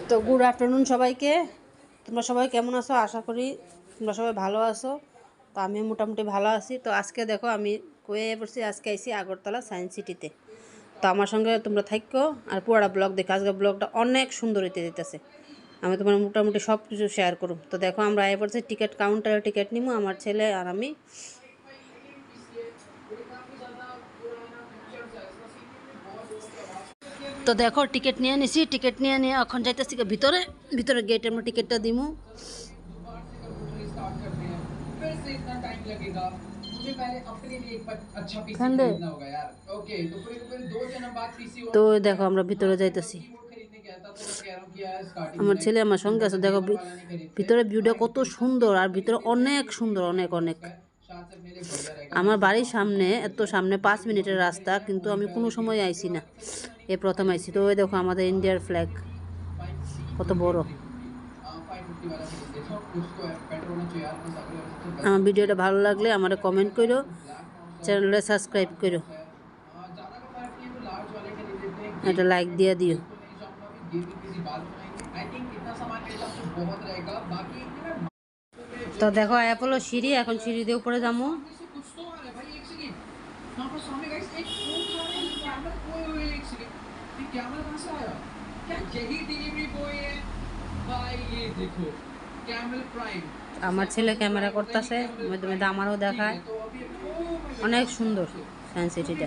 তো good afternoon সবাইকে। তোমরা সবাই কেমন আছো? আশা করি তোমরা সবাই ভালো আছো। তো আমি মোটামুটি ভালো আছি। তো আজকে দেখো আমি কয়ে পড়ছি, আজকে আইছি আগরতলা সায়েন্স সিটিতে। তো আমার সঙ্গে তোমরা থাকো আর পুরোটা ব্লগ দেখো। আজকে ব্লগটা অনেক সুন্দর হইতে দিতেছে। আমি তোমার মোটামুটি সব কিছু শেয়ার করব। তো দেখো আমরা আয় পড়ছি টিকিট কাউন্টারে, টিকিট নিবো আমার ছেলে আর আমি। তো দেখো টিকিট নিয়ে নিছি, টিকিট নিয়ে এখন যাইতেছি ভিতরে। ভিতরে গেটের মধ্যে টিকিটটা দিমু। তো দেখো আমরা ভিতরে যাইতেছি। আমার ছেলে আমার সঙ্গে আছে। দেখো ভিতরে ভিউটা কত সুন্দর, আর ভিতরে অনেক সুন্দর, অনেক অনেক। আমার বাড়ির সামনে, এত সামনে 5 মিনিটের রাস্তা, কিন্তু আমি কোনো সময় আইছি না, এই প্রথম আইছি। তো ওই দেখো আমাদের ইন্ডিয়ার ফ্ল্যাগ কত বড়। আমার ভিডিওটা ভালো লাগলে আমার কমেন্ট করো, চ্যানেলটা সাবস্ক্রাইব করো, একটা লাইক দিয়ে দিও। তো দেখো অ্যাপোলো সিঁড়ি, এখন সিঁড়ি দিয়ে উপরে যাবো। আমার ছেলে ক্যামেরা করতেছে, মধ্যে মধ্যে আমারও দেখায়। অনেক সুন্দর সায়েন্স সিটিটা।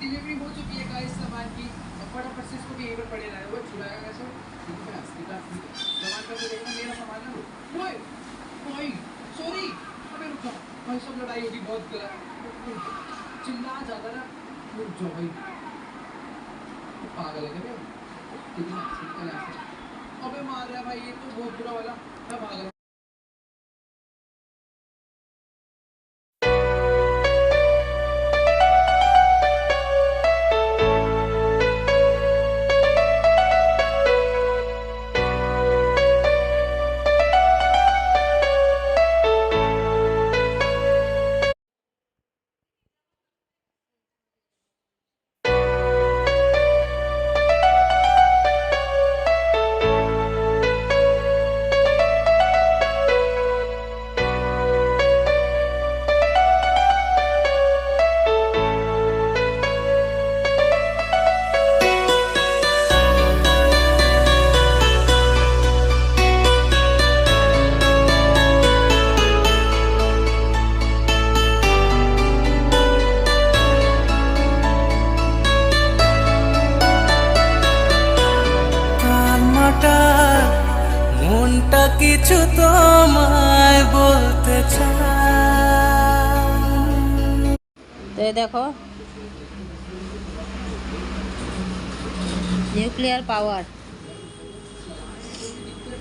মনটা কিছু তোমায় বলতে চাই। দেখো নিউক্লিয়ার পাওয়ার।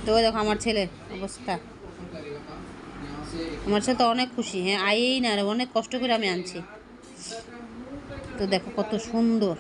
তো দেখো আমার ছেলে অবস্থা। আমার ছেলে তো অনেক খুশি। হ্যাঁ আইই না, অনেক কষ্ট করে আমি আনছি। তো দেখো কত সুন্দর।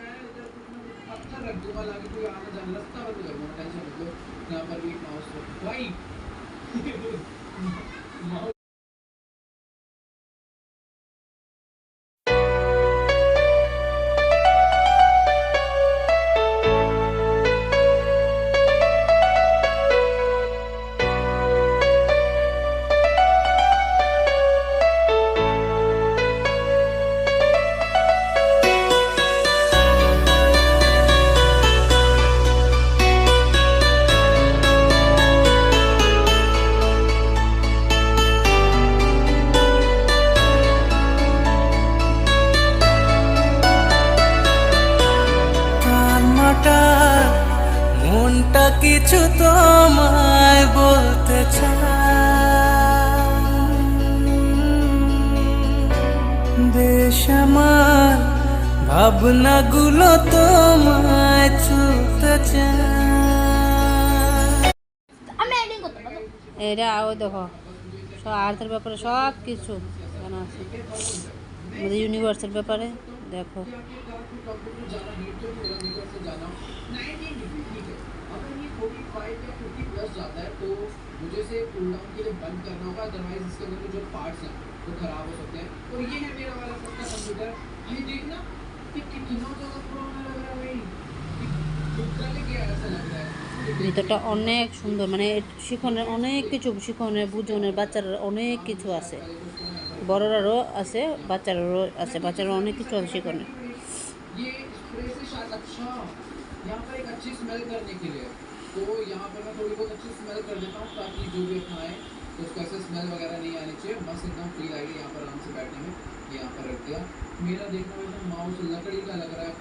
মনটা কিছু তোমায় বলতে চাই। দেশ আমার ভাবনাগুলো তোমায় ছুতে চাই। এটা ওই দেখো সব আর্থের ব্যাপারে সব কিছু জানা আছে, আমাদের ইউনিভার্সের ব্যাপারে। দেখো मुझे से कूल डाउन के लिए बंद करना होगा, अदरवाइज इसके अंदर जो पार्ट्स हैं वो खराब हो सकते हैं। और ये है मेरा वाला सबका कंप्यूटर। ये देखना कि कितना ज़्यादा पुराना लग रहा है भाई, टुकड़ा लेके ऐसा लग रहा है। ভিতরটা অনেক সুন্দর, মানে শিখনের অনেক কিছু, শিখনের বুঝনের বাচ্চারা অনেক কিছু আছে, বড়রারও আছে, বাচ্চারারও আছে, বাচ্চারা অনেক কিছু আছে শিখনের। ये स्प्रे से शायद अच्छा यहाँ पर एक अच्छी स्मेल करने के लिए, तो यहाँ पर मैं थोड़ी बहुत अच्छी स्मेल कर देता हूँ ताकि जो भी खाएं तो उसको ऐसे स्मेल वगैरह नहीं आनी चाहिए, बस एकदम फील आएगी यहाँ पर आराम से बैठने में। यहाँ पर रख दिया, मेरा देखना एकदम माउस लकड़ी का लग रहा है,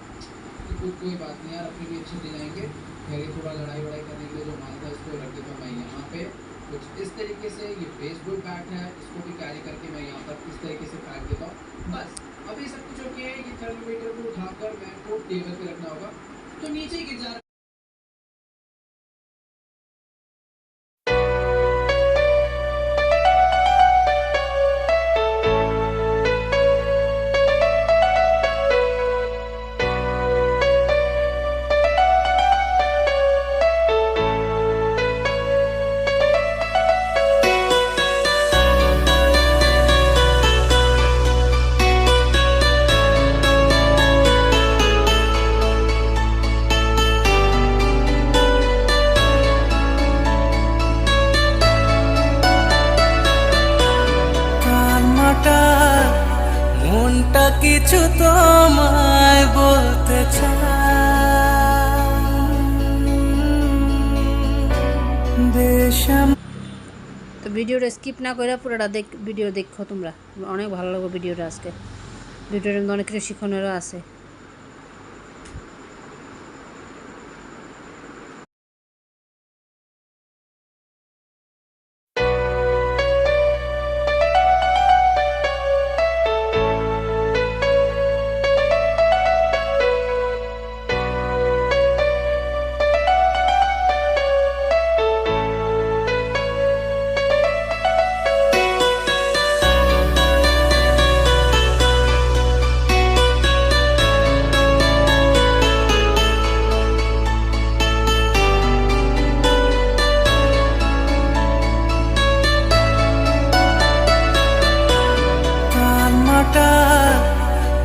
तो कोई बात नहीं यार, अपनी भी अच्छे डिजाइन के फिर ये थोड़ा लड़ाई वड़ाई करने के लिए जो माल था इसको रख देता हूँ मैं यहाँ पे कुछ इस तरीके से। ये बेसबॉल बैट है, इसको भी कैरी करके मैं यहाँ पर इस तरीके से फेंक देता हूँ। बस अभी सब कुछ ओके है। ये थर्मोमीटर को उठाकर मैं को टेबल पे रखना होगा, तो नीचे गिर जा रहा है। মনটা কিছু তোমায় বলতে চাই। তো ভিডিওটা স্কিপ না করে পুরোটা ভিডিও দেখো তোমরা, অনেক ভালো লাগবে ভিডিওটা। আজকে ভিডিওর মধ্যে অনেক কিছু শিখনেরও আছে।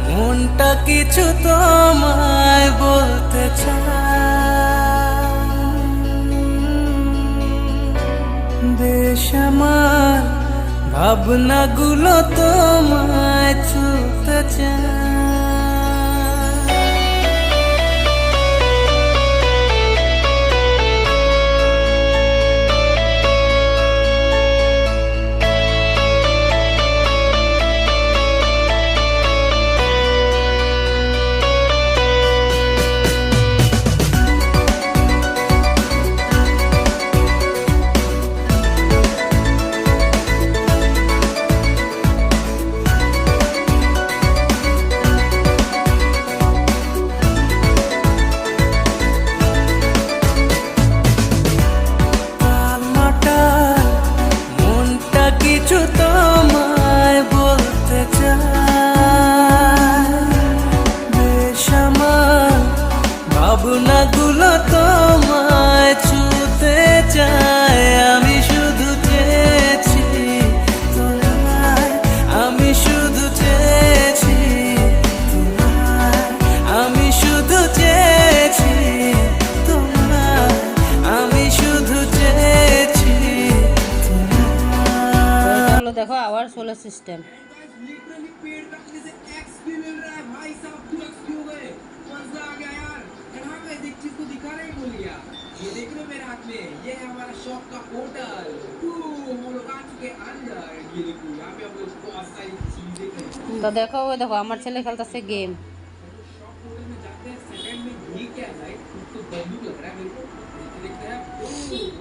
মনটা কিছু তোমায় বলতে চাই, দেশ আমার ভাবনাগুলো তোমায় ছুতে চায়। ভাবনাগুলো তোমায় ছুতে চায়, আমি শুধু চেয়েছি তোমায়, আমি শুধু চেয়েছি তোমায়, আমি শুধু চেয়েছি তোমায়, আমি শুধু চেয়েছি তোমায়। দেখো আওয়ার সোলার সিস্টেম ये देख लो मेरे हाथ में, ये है हमारा शॉप का होटल। हम लोग आ चुके अंदर, ये देखो यहाँ पे हम लोग बहुत सारी चीजें हैं। तो देखो वो देखो हमारे चले खेलता से गेम। शॉप होटल में जाते हैं, सेकंड में ये क्या है तो बंदूक लग रहा है मेरे को, देखते हैं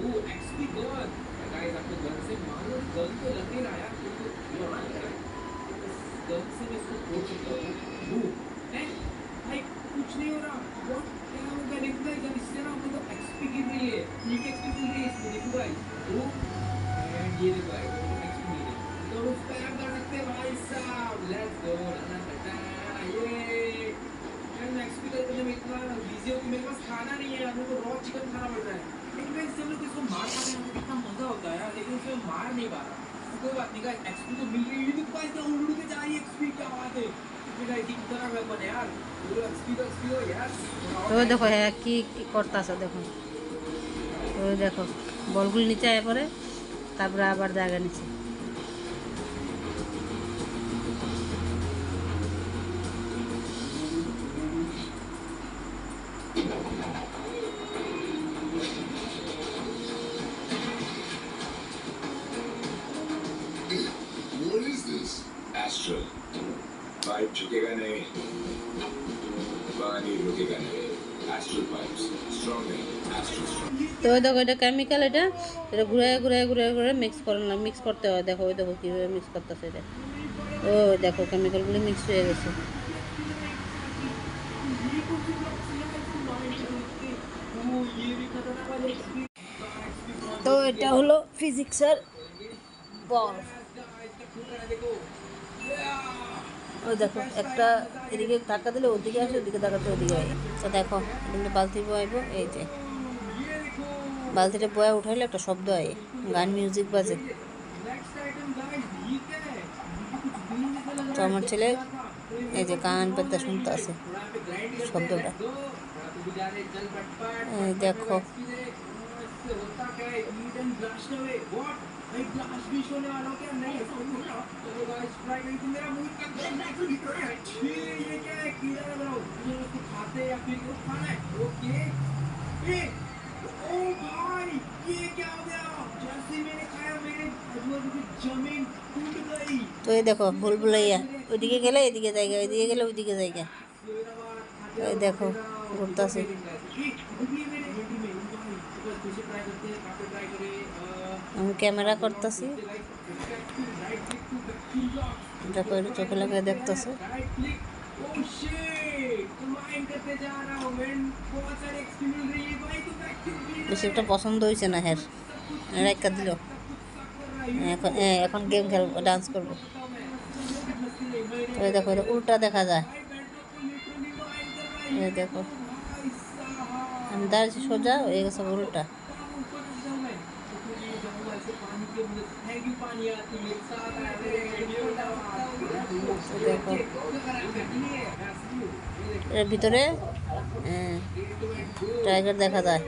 वो एक्सपी गन। गाइस आपको गन से मारो, गन तो लग नहीं रहा यार, तो ये ऑन कर रहा है, गन से मैं इसको तोड़ सकता हूँ। नहीं भाई कुछ नहीं हो रहा, व्हाट क्या हो गया देखो गाइस, अब इससे ना हम लोग एक्सपी गिर रही है, नीचे एक्सपी गिर रही है इसमें देखो गाइस। तो एंड ये देखो गाइस एक्सपी गिर रही है, तो उस पे हम कर सकते हैं भाई साहब। लेट्स गो ये एंड एक्सपी करने में इतना बिजी हो कि मेरे पास खाना नहीं है, हम लोग को रॉ चिकन खाना पड़ रहा है। लेकिन गाइस हम लोग इसको मार खाने में कितना मजा होता है यार, लेकिन इसमें मार नहीं पा रहा। कोई बात नहीं गाइस, एक्सपी तो मिल रही है, तो गाइस क्या उड़ के जा रही है एक्सपी, क्या बात है। तो देखो है কি করতেছে দেখো। ওই দেখো বলগুলি নিচে আয় পরে, তারপরে আবার জায়গা নিচে। What is this? Astral. Pipe झुकेगा नहीं, पानी रुकेगा नहीं. Astral pipes. Strong नहीं, astral strong. তো ওই দেখো এটা কেমিক্যাল, এটা এটা ঘুরে ঘুরে ঘুরে ঘুরে মিক্স করলাম, মিক্স করতে হয়। দেখো ওই দেখো কীভাবে মিক্স করতেছে এটা। ও দেখো কেমিক্যালগুলো মিক্স হয়ে গেছে। তো এটা হলো ফিজিক্সের বল। ওই দেখো একটা এদিকে ধাক্কা দিলে ওদিকে আসে, ওদিকে ধাক্কাতে ওদিকে আসে। তো দেখো কিন্তু বালতি বয়াইব, এই যে বালতিটা বয়া উঠাইলে একটা শব্দ হয়, গান মিউজিক বাজে। তো আমার ছেলে এই যে গান পেতে শুনতে আছে শব্দটা। এই দেখো তো এই দেখো ভুলভুলাইয়া, ওইদিকে গেলে এদিকে জায়গা, ওইদিকে গেলে ওইদিকে জায়গা। এই দেখো ঘুরতেছে। আমি ক্যামেরা করতেছি, দেখো এটা চোখে লাগিয়ে দেখতেছে। বেশি একটা পছন্দ হয়েছে না, হ্যাঁ রাইকা দিল। এখন গেম খেলবো, ডান্স করবো। ওই দেখো এটা উল্টা দেখা যায়। এই দেখো আমি দাঁড়িয়েছি সোজা, হয়ে গেছে উল্টা। দেখো এর ভিতরে টাইগার দেখা যায়।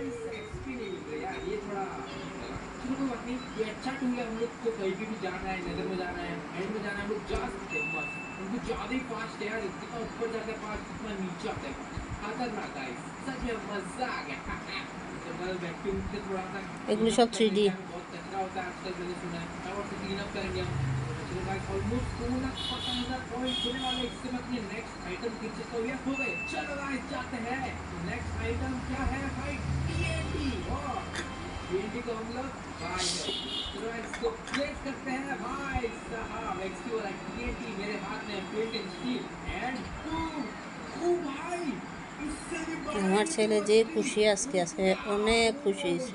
এগুলো সব 3D। আমার ছেলে যে খুশি আজকে আছে, অনেক খুশি হয়েছে।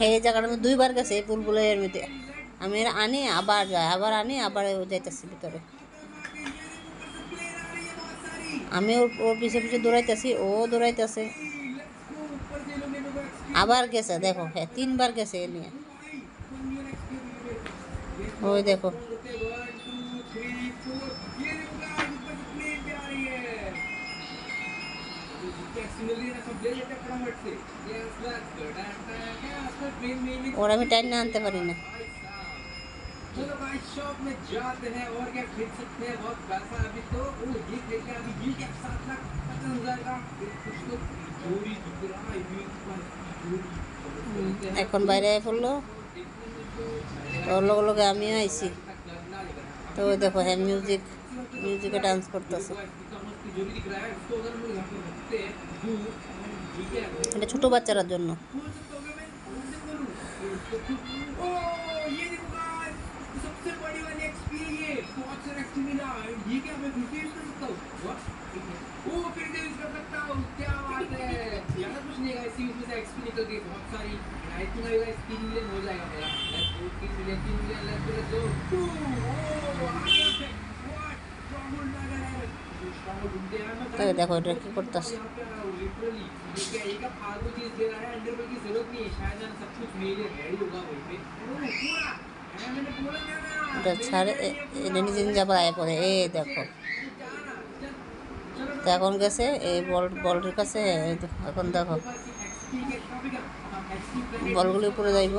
এই জায়গাটা আমি 2বার গেছে এই বুলবুলের মধ্যে। আমি আনি আবার যাই, আবার আনি আবার যাইতেছি ভিতরে। আমি ওর পিছে পিছে দৌড়াইতেছি, ও দৌড়াইতেছে। আবার গেছে, দেখো হ্যাঁ 3বার গেছে এ নিয়ে। ওই দেখো ওর আমি টাইম না আনতে পারি না। चलो भाई शॉप में जाते हैं और क्या खरीद सकते हैं, बहुत पैसा अभी तो ये देखिए अभी ये क्या 7,50,000 का कुछ तो जोड़ी दिख रहा है এখন বাইরে পড়লো, ওর লগে লগে আমিও আইছি। তো দেখো হ্যাঁ মিউজিকে ডান্স করতেছে। এটা ছোট বাচ্চাদের জন্য। তাই দেখো এটা কি করতেছে। এটা ছাড়ে এটা নিজে নিজে আবার আয়া করে এই দেখো। তো এখন গেছে এই বলটির কাছে, এই দেখো, এখন দেখো বলগুলি উপরে যাইব।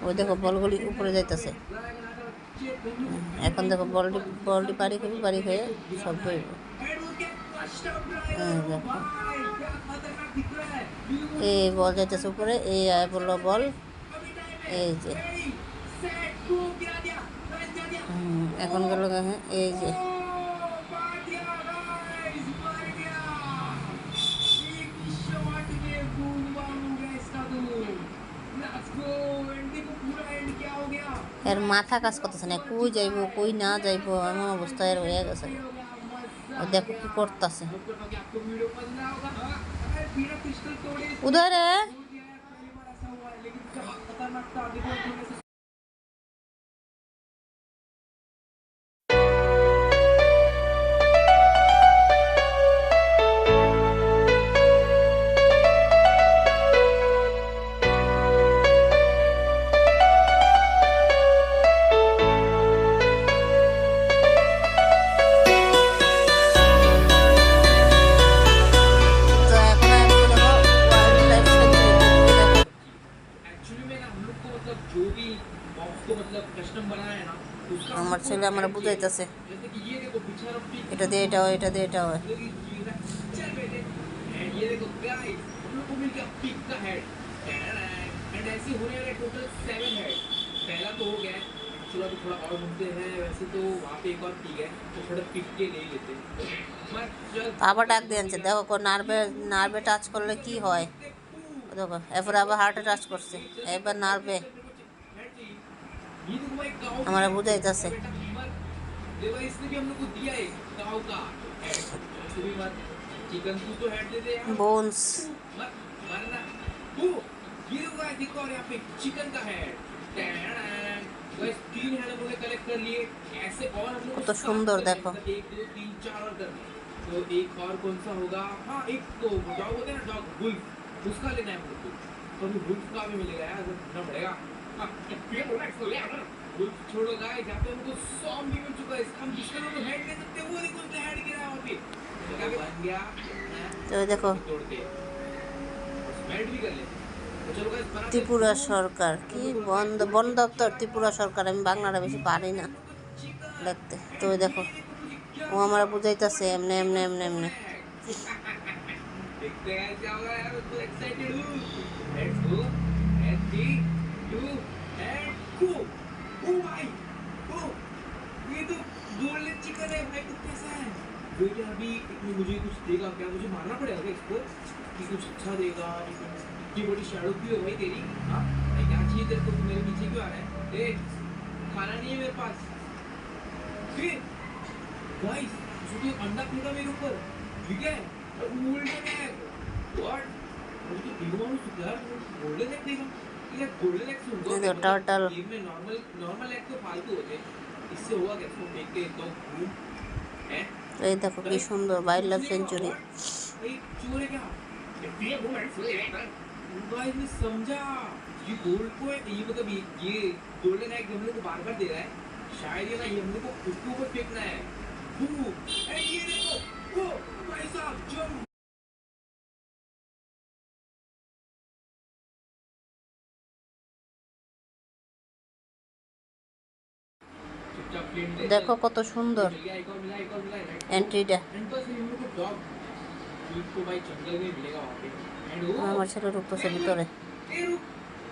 ওই দেখো বলগুলি উপরে যাইতেছে। এখন দেখো বলটি পারি খেয়ে সব হইব। দেখো এই বল যাইতেছে উপরে, এই বললো বল, এই যে এখন গেল এই যে এর মাথা কাজ করতেছে না, কই যাইব কই না যাইব এমন অবস্থা এর হয়ে গেছে। দেখো কি করতেছে উদয় রে। আমার ছেলে আমার বুঝাইতেছে এটা দিয়ে এটা হয়, এটা দিয়ে এটা হয়। আবার ডাক দিয়ে আনছে, দেখো নার্ভে টাচ করলে কি হয় দেখো। এরপরে আবার হার্টে টাচ করছে, এবার নার্ভে हमारा बुझाइताছে बोन्स কত সুন্দর দেখো। तो एक और कौन सा होगा? हाँ एक तो डॉग होते हैं ना, डॉग वुल्फ, उसका लेना है मुझको। तो अभी वुल्फ का भी मिलेगा यार, ढूंढना पड़ेगा। हाँ, वुल्फ छोड़ो गाइस, जहाँ पे हमको सॉन्ग भी मिल चुका है, हम जिसका लोग हेड ले सकते हैं वो देखो उसने हेड गिरा है वहाँ पे। तो क्या बन गया? तो देखो तोड़ते स्मेल्ट भी कर ले। तो चलो गाइस बनाते ত্রিপুরা সরকার কি বন দপ্তর ত্রিপুরা সরকার। আমি বাংলাটা বেশি পারি না লিখতে। তো ওই দেখো ও আমার বুঝাইতেছে এমনি এমনি এমনি এমনি। देखते हैं क्या होगा यार, तो एक्साइटेड हूँ। Let's go and 3 2 and go. ओ भाई ओ ये तो गोल्डन चिकन है भाई, तो कैसा है बेटा? अभी इसमें मुझे कुछ देगा क्या? मुझे मारना पड़ेगा क्या इसको कि कुछ अच्छा देगा? इतनी बड़ी शैडो क्यों है भाई तेरी? हाँ क्या चाहिए तेरे को? तू मेरे पीछे क्यों आ रहा है? ए खाना नहीं है मेरे पास। फिर गाइस उसने अंडा फेंका मेरे ऊपर, ठीक है? Golden egg what? मुझे तो दिमाग में यार गोल्डन एग देगा ये गोल्डन एग सुन ये देखो टर्टल। गेम में नॉर्मल एग तो फालतू होते हैं, इससे हुआ क्या? इसको देख के एकदम घूम है। এই দেখো কি সুন্দর वाइल्ड लाइफ सेंचुरी। भाई चोर है क्या? ये वो गाइस ने समझा ये गोल्ड को ये मतलब ये गोल्डन एग हम लोग को बार-बार दे रहा है, शायद ये ना ये हम लोग को खुद के ऊपर फेंकना है। ए ये देखो वो भाई साहब जम। चुपचाप प्लेन दे। দেখো কত সুন্দর मिल गया, एक और मिला এন্ট্রিটা। एंड बस हम लोग को डॉग वीक को भाई जंगल में मिलेगा वहाँ पे। एंड वो আমার ছেলে ঢুকতেছে ভিতরে। ए रुक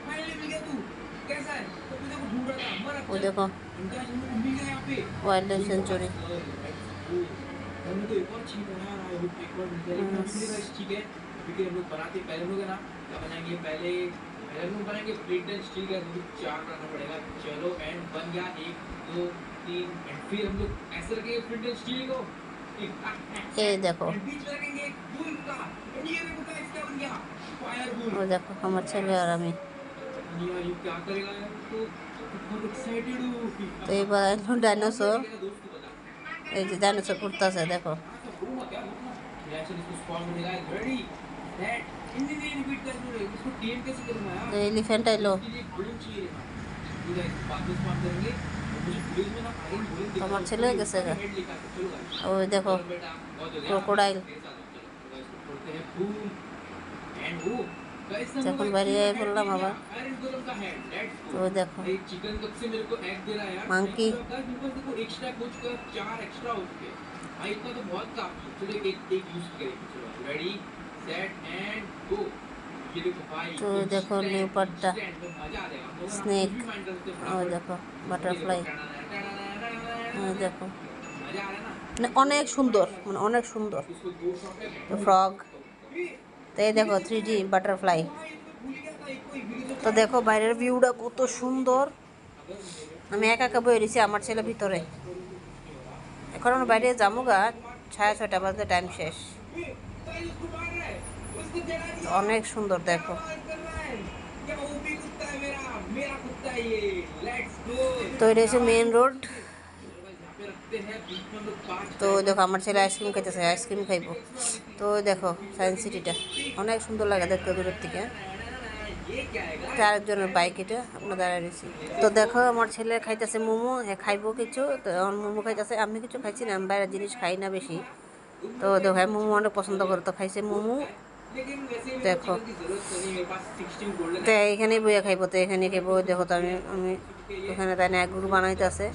फाइनली मिल गया। तू कैसा है? तो मैं तेरे को ढूंढ रहा था मर ওই देखो इनका हम लोग को मिल गया यहाँ पे वाइल्ड लाइफ सेंचुरी। हमने तो एक और चीज बना रहा है, एक और मिलेगा इस ठीक है। क्योंकि हम लोग बनाते पहले हम लोग है ना क्या बनाएंगे? पहले हम लोग बनाएंगे प्लेट एंड स्टील का, हम लोग 4 बनाना पड़ेगा। चलो एंड बन गया 1 2 3 एंड फिर हम लोग ऐसे रखेंगे प्लेट एंड स्टील को। এই দেখো, And बीच में रखेंगे बुल का। And ये देखो guys क्या बन गया? Fire bull. ও দেখো আমার ছেলে আর আমি। यार ये क्या करेगा यार? तो बहुत एक्साइटेड हूँ। তো এবার ডাইনোসর, मेरा दोस्त को बता। এই যে ডাইনোসর করতেছে দেখো। रिएक्शन इसको स्पॉट मिलेगा। रेडी सेट इंडियन रिपीट कर दो। इसको टीम कैसे करूंगा यार? এলিফ্যান্ট আইলো। इसके लिए बलून चाहिए ना। ठीक है वापस स्पॉट करेंगे। मुझे बलून में ना आयरन बलून दिखा। তোমার ছেলে গেছে গা। हेड लिखा है चलो गाइस। ওই দেখো चलो बेटा बहुत हो गया। ক্রোকোডাইল। मेरे साथ आओ, चलो गाइस खोलते हैं बूम एंड वो गाइस যখন বেরিয়ে পড়লাম আবার। आयरन गोलम का हेड लेट्स তো ওই দেখো भाई चिकन कब से मेरे को एग दे रहा है यार। Monkey। गाइस मेरे पास देखो एक्स्ट्रा कुछ का 4 एक्स्ट्रा हो चुके हैं। भाई इतना तो बहुत काफी है। चलो एक यूज करेंगे। चलो रेडी सेट एंड गो। ये देखो भाई তো দেখো লিওপার্ডটা, मजा आ जाएगा। স্নেক, ওই দেখো বাটারফ্লাই, ওই দেখো मजा आ रहा है ना। মানে অনেক সুন্দর, মানে অনেক সুন্দর। इसको दो शॉट है। ফ্রগ, তো এই দেখো 3D বাটারফ্লাই। भूल गया था एक कोई वीडियो তো দেখো বাইরের ভিউটা কত সুন্দর। আমি একা একা বয়ে রয়েছি, আমার ছেলে ভিতরে। এখন আমরা বাইরে যাবো গা, 6:30 বাজে টাইম শেষ। गाइस उसको मार रहा है। उसको जगा তো दिया। অনেক সুন্দর দেখো। कर रहा है। क्या ओपी कुत्ता है मेरा। मेरा कुत्ता है ये। Let's go. তো এটা হচ্ছে মেইন রোড। यहाँ पे रखते हैं बीच में हम लोग 5 তো দেখো আমার ছেলে আইসক্রিম খাইতেছে, আইসক্রিম খাইবো। তো দেখো সায়েন্স সিটিটা অনেক সুন্দর লাগে দেখতে দূরের থেকে। ये क्या है এটা আরেকজনের বাইক, এটা আমরা দাঁড়ায় রয়েছি। তো দেখো আমার ছেলে খাইতেছে মোমো, খাইবো কিছু। তো আমার মোমো খাইতেছে, আমি কিছু খাইছি না, আমি বাইরের জিনিস খাই না বেশি। তো দেখো আমি মোমো অনেক পছন্দ করে, তো খাইছে মোমো। लेकिन वैसे भी देखो। चिकन की जरूरत तो नहीं। मेरे पास 16 गोल्डन তো এখানে বইয়া খাইবো, তো এখানে খাইবো। দেখো তো আমি ওখানে তাই না এক গুরু বানাইতেছে।